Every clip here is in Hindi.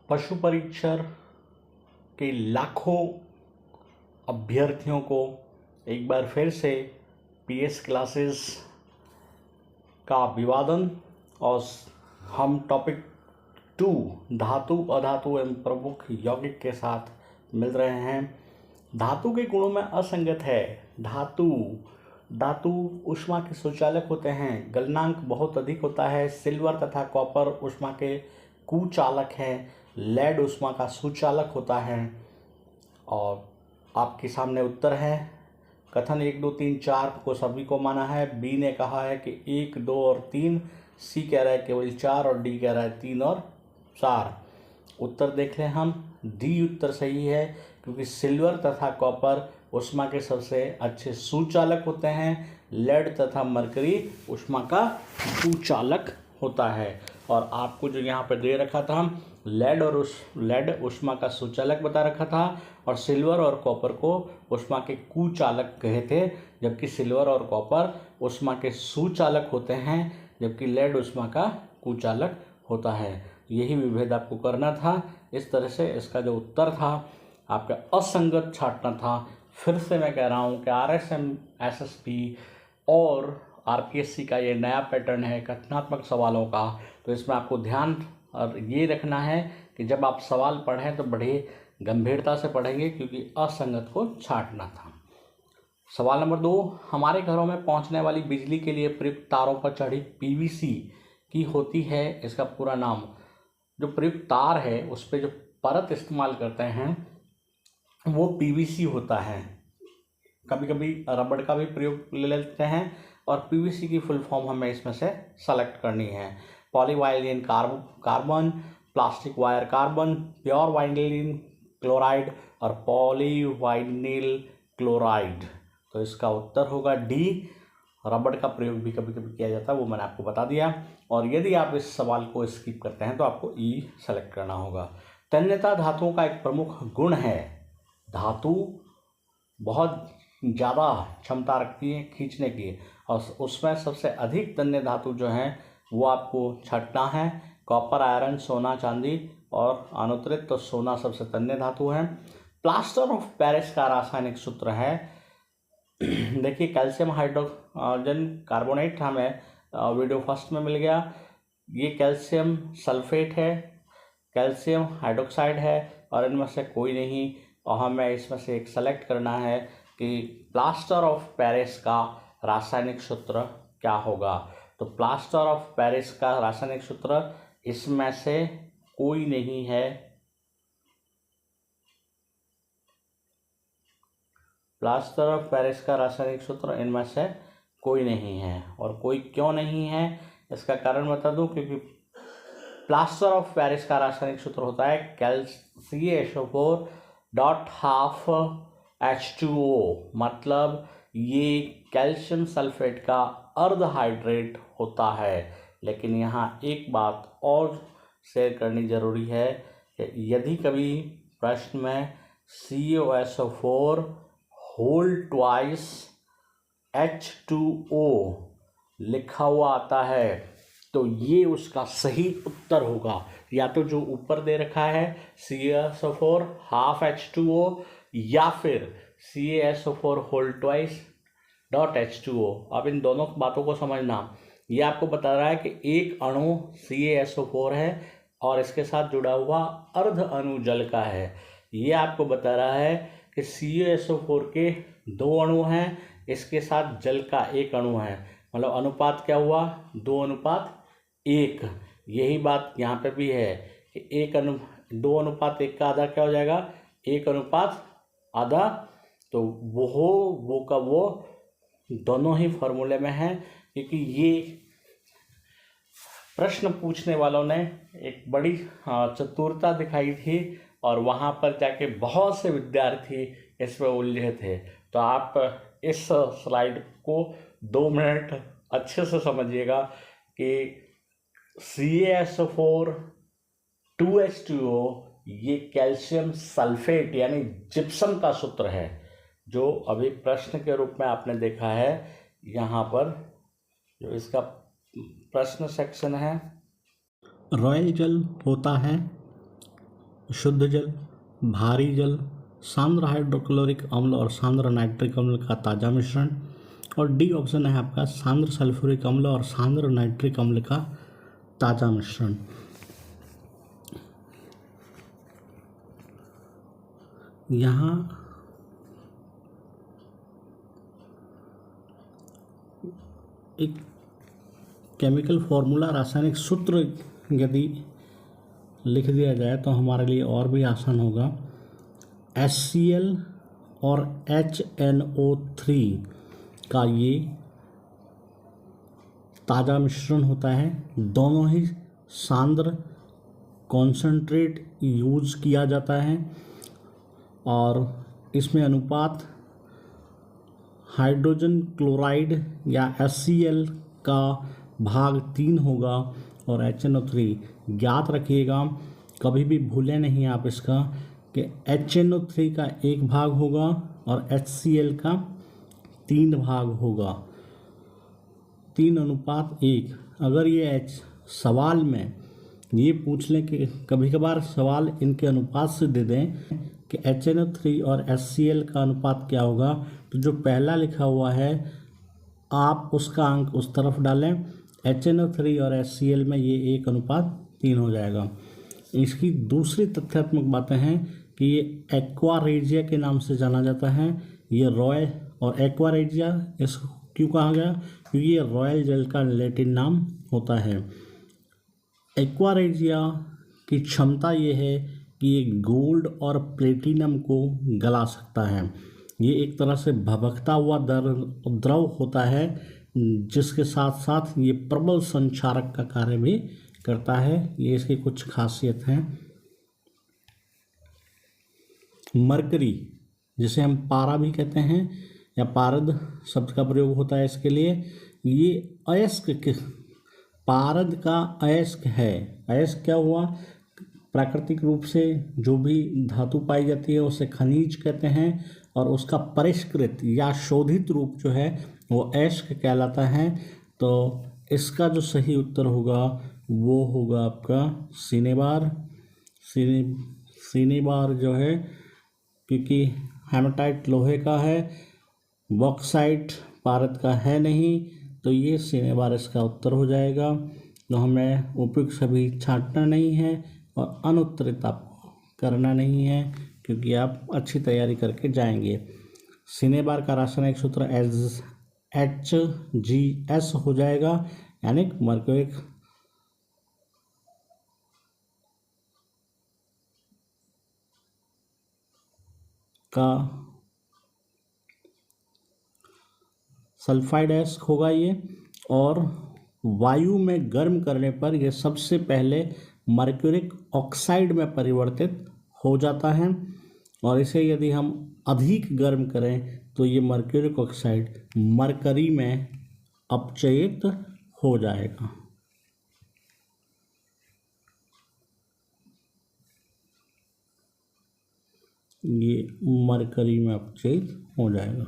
पशु परीक्षण के लाखों अभ्यर्थियों को एक बार फिर से पीएस क्लासेस का अभिवादन। और हम टॉपिक 2 धातु अधातु एवं प्रमुख यौगिक के साथ मिल रहे हैं। धातु के गुणों में असंगत है। धातु ऊष्मा के सुचालक होते हैं, गलनांक बहुत अधिक होता है। सिल्वर तथा कॉपर ऊष्मा के कुचालक हैं, लेड ऊष्मा का सुचालक होता है। और आपके सामने उत्तर है। कथन 1 2 3 4 को सभी को माना है। बी ने कहा है कि 1 2 और 3, सी कह रहा है केवल 4 और डी कह रहा है 3 और 4। उत्तर देख लें हम। डी उत्तर सही है, क्योंकि सिल्वर तथा कॉपर ऊष्मा के सबसे अच्छे सुचालक होते हैं। लेड तथा मरकरी ऊष्मा का कुचालक होता है। और आपको जो यहाँ पर दे रखा था, लेड ऊष्मा का सुचालक बता रखा था, और सिल्वर और कॉपर को ऊष्मा के कुचालक कहे थे, जबकि सिल्वर और कॉपर ऊष्मा के सुचालक होते हैं, जबकि लेड ऊष्मा का कुचालक होता है। यही विभेद आपको करना था। इस तरह से इसका जो उत्तर था आपका असंगत छांटना था। फिर से मैं कह रहा हूँ कि RSM SSB और RPSC का ये नया पैटर्न है कथनात्मक सवालों का। तो इसमें आपको ध्यान और ये रखना है कि जब आप सवाल पढ़ें तो बड़े गंभीरता से पढ़ेंगे, क्योंकि असंगत को छांटना था। सवाल नंबर 2, हमारे घरों में पहुंचने वाली बिजली के लिए प्रयुक्त तारों पर चढ़ी PVC की होती है इसका पूरा नाम। जो प्रयुक्त तार है उस पर जो परत इस्तेमाल करते हैं वो PVC होता है। कभी कभी रबड़ का भी प्रयोग ले लेते हैं, और PVC की फुल फॉर्म हमें इसमें से सेलेक्ट करनी है। Polyvinyl carbon, plastic wire carbon, pure vinyl chloride और पॉलीवाइनिल क्लोराइड। तो इसका उत्तर होगा डी। रबड़ का प्रयोग भी कभी कभी किया जाता है, वो मैंने आपको बता दिया। और यदि आप इस सवाल को स्किप करते हैं तो आपको ई सेलेक्ट करना होगा। तन्यता धातुओं का एक प्रमुख गुण है। धातु बहुत ज़्यादा क्षमता रखती है खींचने की, और उसमें सबसे अधिक तन्य धातु जो है वो आपको छंटना है। कॉपर, आयरन, सोना, चांदी और अनुत्तरित तो सोना सबसे तन्य धातु है। प्लास्टर ऑफ पेरिस का रासायनिक सूत्र है, देखिए कैल्शियम हाइड्रोजन कार्बोनेट हमें वीडियो फर्स्ट में मिल गया। ये कैल्शियम सल्फेट है, कैल्शियम हाइड्रोक्साइड है, और इनमें से कोई नहीं। और हमें इसमें से एक सेलेक्ट करना है कि प्लास्टर ऑफ पेरिस का रासायनिक सूत्र क्या होगा। तो प्लास्टर ऑफ पेरिस का रासायनिक सूत्र इसमें से कोई नहीं है। प्लास्टर ऑफ पेरिस का रासायनिक सूत्र इनमें से कोई नहीं है। और कोई क्यों नहीं है इसका कारण बता दूं, क्योंकि प्लास्टर ऑफ पेरिस का रासायनिक सूत्र होता है CaSO4 ½ H2O, मतलब ये कैल्शियम सल्फेट का अर्धहाइड्रेट होता है। लेकिन यहाँ एक बात और शेयर करनी जरूरी है कि यदि कभी प्रश्न में CaSO4 होल ट्वाइस H2O लिखा हुआ आता है तो ये उसका सही उत्तर होगा। या तो जो ऊपर दे रखा है CaSO4 ½ H2O, या फिर CaSO4 होल ट्वाइस .H2O। अब इन दोनों बातों को समझना। ये आपको बता रहा है कि एक अणु CaSO4 है और इसके साथ जुड़ा हुआ अर्ध अणु जल का है। ये आपको बता रहा है कि CaSO4 के 2 अणु हैं, इसके साथ जल का 1 अणु है। मतलब अनुपात क्या हुआ, 2:1। यही बात यहाँ पे भी है कि 2:1 का आधा क्या हो जाएगा, 1:आधा। तो वो दोनों ही फॉर्मूले में है, क्योंकि ये प्रश्न पूछने वालों ने एक बड़ी चतुरता दिखाई थी, और वहाँ पर जाके बहुत से विद्यार्थी इसमें उलझे थे। तो आप इस स्लाइड को 2 मिनट अच्छे से समझिएगा कि CaSO4 2H2O ये कैल्शियम सल्फेट यानी जिप्सम का सूत्र है, जो अभी प्रश्न के रूप में आपने देखा है। यहाँ पर जो इसका प्रश्न सेक्शन है, रॉयल जल होता है शुद्ध जल, भारी जल, सांद्र हाइड्रोक्लोरिक अम्ल और सांद्र नाइट्रिक अम्ल का ताज़ा मिश्रण। और डी ऑप्शन है आपका सांद्र सल्फ्यूरिक अम्ल और सांद्र नाइट्रिक अम्ल का ताज़ा मिश्रण। यहाँ एक केमिकल फॉर्मूला, रासायनिक सूत्र यदि लिख दिया जाए तो हमारे लिए और भी आसान होगा। HCl और HNO3 का ये ताज़ा मिश्रण होता है। दोनों ही सांद्र कॉन्सेंट्रेट यूज किया जाता है और इसमें अनुपात हाइड्रोजन क्लोराइड या HCl का भाग 3 होगा और HNO3 ज्ञात रखिएगा, कभी भी भूलें नहीं आप इसका, कि HNO3 का 1 भाग होगा और HCl का 3 भाग होगा, 3:1। अगर ये सवाल में ये पूछ लें कि कभी कभार सवाल इनके अनुपात से दे दें कि HNO3 और HCl का अनुपात क्या होगा, तो जो पहला लिखा हुआ है आप उसका अंक उस तरफ डालें। HNO3 और HCl में ये 1:3 हो जाएगा। इसकी दूसरी तथ्यात्मक बातें हैं कि ये एक्वा रेजिया के नाम से जाना जाता है। ये रॉयल और एक्वा रेजिया इसको क्यों कहा गया, क्योंकि ये रॉयल जल का लैटिन नाम होता है। एक्वा रेजिया की क्षमता ये है कि ये गोल्ड और प्लेटिनम को गला सकता है। ये एक तरह से भभकता हुआ द्रव होता है, जिसके साथ साथ ये प्रबल संक्षारक का कार्य भी करता है। ये इसकी कुछ खासियत हैं। मरकरी, जिसे हम पारा भी कहते हैं या पारद शब्द का प्रयोग होता है इसके लिए, ये अयस्क, पारद का अयस्क है। अयस्क क्या हुआ, प्राकृतिक रूप से जो भी धातु पाई जाती है उसे खनिज कहते हैं और उसका परिष्कृत या शोधित रूप जो है वो अयस्क कहलाता है। तो इसका जो सही उत्तर होगा वो होगा आपका सिनेबार। सिनेबार जो है, क्योंकि हेमाटाइट लोहे का है, बॉक्साइट पारद का है नहीं, तो ये सिनेबार इसका उत्तर हो जाएगा। तो हमें उपयुक्त सभी छांटना नहीं है और अनुत्तरित आपको करना नहीं है, क्योंकि आप अच्छी तैयारी करके जाएंगे। सिनेबार का रासायनिक सूत्र HGS हो जाएगा, यानी मर्क्यूरिक का सल्फाइड एस्क होगा ये। और वायु में गर्म करने पर यह सबसे पहले मर्क्यूरिक ऑक्साइड में परिवर्तित हो जाता है और इसे यदि हम अधिक गर्म करें तो ये मर्क्यूरिक ऑक्साइड मरकरी में अपचयित हो जाएगा। ये मरकरी में अपचयित हो जाएगा।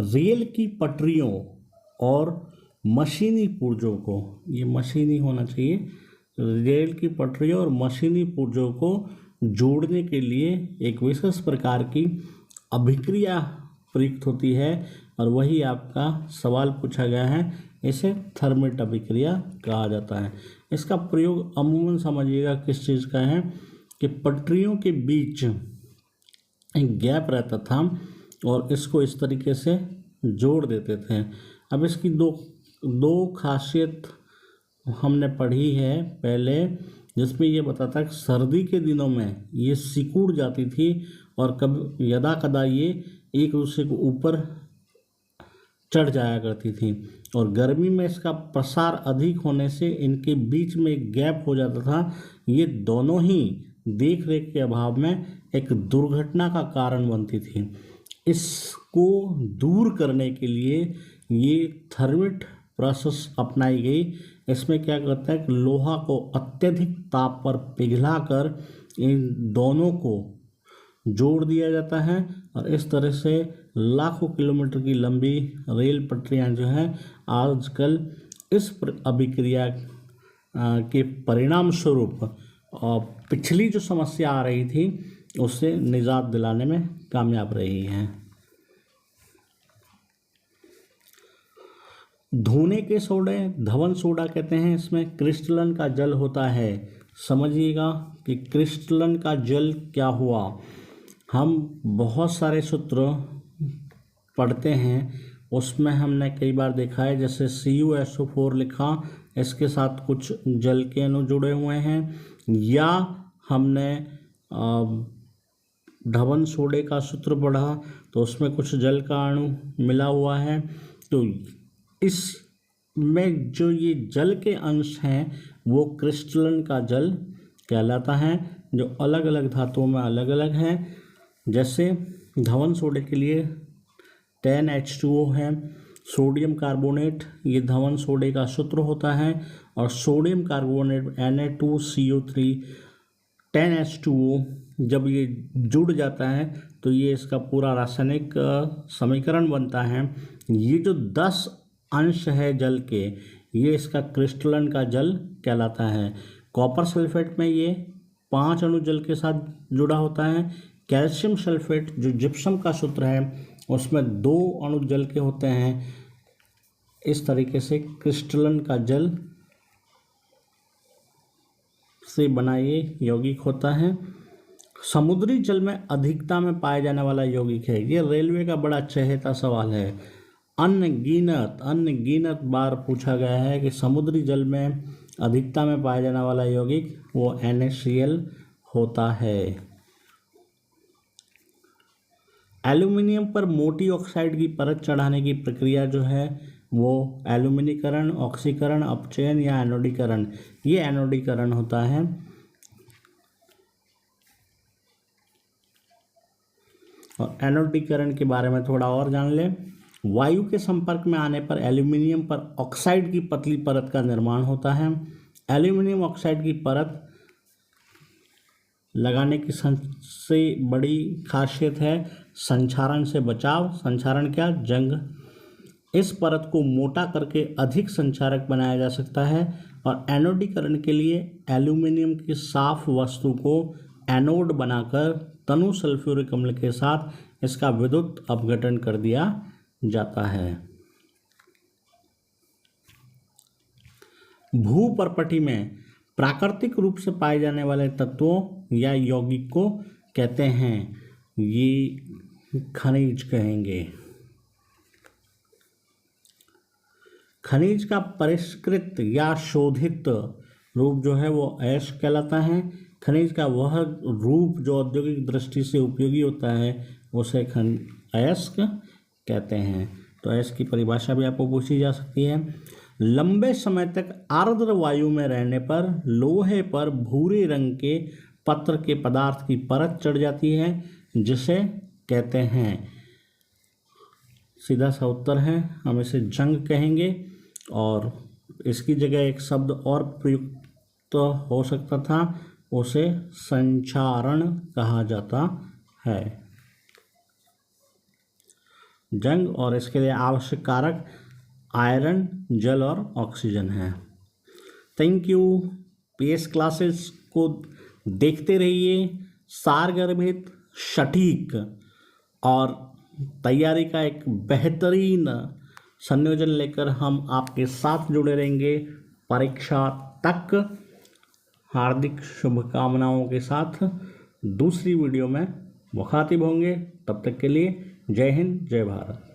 रेल की पटरियों और मशीनी पुर्जों को, ये मशीनी होना चाहिए, रेल की पटरियों और मशीनी पुर्जों को जोड़ने के लिए एक विशेष प्रकार की अभिक्रिया प्रयुक्त होती है और वही आपका सवाल पूछा गया है। इसे थर्मेट अभिक्रिया कहा जाता है। इसका प्रयोग अमूमन समझिएगा किस चीज़ का है कि पटरियों के बीच एक गैप रहता था और इसको इस तरीके से जोड़ देते थे। अब इसकी दो खासियत हमने पढ़ी है पहले, जिसमें ये बताता है कि सर्दी के दिनों में ये सिकुड़ जाती थी और कभी यदा कदा ये एक दूसरे को ऊपर चढ़ जाया करती थी और गर्मी में इसका प्रसार अधिक होने से इनके बीच में एक गैप हो जाता था। ये दोनों ही देख रेख के अभाव में एक दुर्घटना का कारण बनती थी। इसको दूर करने के लिए ये थर्मिट प्रोसेस अपनाई गई। इसमें क्या करता है कि लोहा को अत्यधिक ताप पर पिघलाकर इन दोनों को जोड़ दिया जाता है और इस तरह से लाखों किलोमीटर की लंबी रेल पटरियां जो हैं आजकल इस अभिक्रिया के परिणाम स्वरूप पिछली जो समस्या आ रही थी उससे निजात दिलाने में कामयाब रही हैं। धोने के सोडे धवन सोडा कहते हैं, इसमें क्रिस्टलन का जल होता है। समझिएगा कि क्रिस्टलन का जल क्या हुआ। हम बहुत सारे सूत्र पढ़ते हैं, उसमें हमने कई बार देखा है, जैसे CuSO4 लिखा, इसके साथ कुछ जल के अणु जुड़े हुए हैं, या हमने धवन सोडे का सूत्र पढ़ा तो उसमें कुछ जल का अणु मिला हुआ है। तो इसमें जो ये जल के अंश हैं वो क्रिस्टलन का जल कहलाता है, जो अलग अलग धातुओं में अलग अलग हैं। जैसे धवन सोडे के लिए 10H2O है, सोडियम कार्बोनेट ये धवन सोडे का सूत्र होता है, और सोडियम कार्बोनेट Na2CO3 10H2O जब ये जुड़ जाता है तो ये इसका पूरा रासायनिक समीकरण बनता है। ये जो 10 अंश है जल के, ये इसका क्रिस्टलन का जल कहलाता है। कॉपर सल्फेट में ये 5 अणु जल के साथ जुड़ा होता है। कैल्शियम सल्फेट जो जिप्सम का सूत्र है उसमें 2 अणु जल के होते हैं। इस तरीके से क्रिस्टलन का जल से बना ये यौगिक होता है। समुद्री जल में अधिकता में पाया जाने वाला यौगिक है, ये रेलवे का बड़ा चहेता सवाल है। अनगिनत बार पूछा गया है कि समुद्री जल में अधिकता में पाया जाने वाला यौगिक वो NaCl होता है। एल्यूमिनियम पर मोटी ऑक्साइड की परत चढ़ाने की प्रक्रिया जो है वो एल्यूमिनीकरण, ऑक्सीकरण, अपचयन या एनोडीकरण, ये एनोडीकरण होता है। और एनोडीकरण के बारे में थोड़ा और जान लें। वायु के संपर्क में आने पर एल्यूमिनियम पर ऑक्साइड की पतली परत का निर्माण होता है। एल्यूमिनियम ऑक्साइड की परत लगाने की सबसे बड़ी खासियत है संक्षारण से बचाव। संक्षारण क्या? जंग। इस परत को मोटा करके अधिक संक्षारक बनाया जा सकता है। और एनोडीकरण के लिए एल्यूमिनियम की साफ वस्तु को एनोड बनाकर तनु सल्फ्यूरिक अम्ल के साथ इसका विद्युत अपघटन कर दिया जाता है। भूपर्पटी में प्राकृतिक रूप से पाए जाने वाले तत्वों या यौगिक को कहते हैं, ये खनिज कहेंगे। खनिज का परिष्कृत या शोधित रूप जो है वो अयस्क कहलाता है। खनिज का वह रूप जो औद्योगिक दृष्टि से उपयोगी होता है उसे अयस्क कहते हैं। तो अयस्क की परिभाषा भी आपको पूछी जा सकती है। लंबे समय तक आर्द्र वायु में रहने पर लोहे पर भूरे रंग के पत्र के पदार्थ की परत चढ़ जाती है, जिसे कहते हैं, सीधा सा उत्तर है, हम इसे जंग कहेंगे। और इसकी जगह एक शब्द और प्रयुक्त हो सकता था, उसे संक्षारण कहा जाता है। जंग, और इसके लिए आवश्यक कारक आयरन, जल और ऑक्सीजन है। Thank you. PS क्लासेस को देखते रहिए। सारगर्भित, सटीक और तैयारी का एक बेहतरीन संयोजन लेकर हम आपके साथ जुड़े रहेंगे परीक्षा तक। हार्दिक शुभकामनाओं के साथ दूसरी वीडियो में मुखातिब होंगे। तब तक के लिए जय हिंद, जय भारत।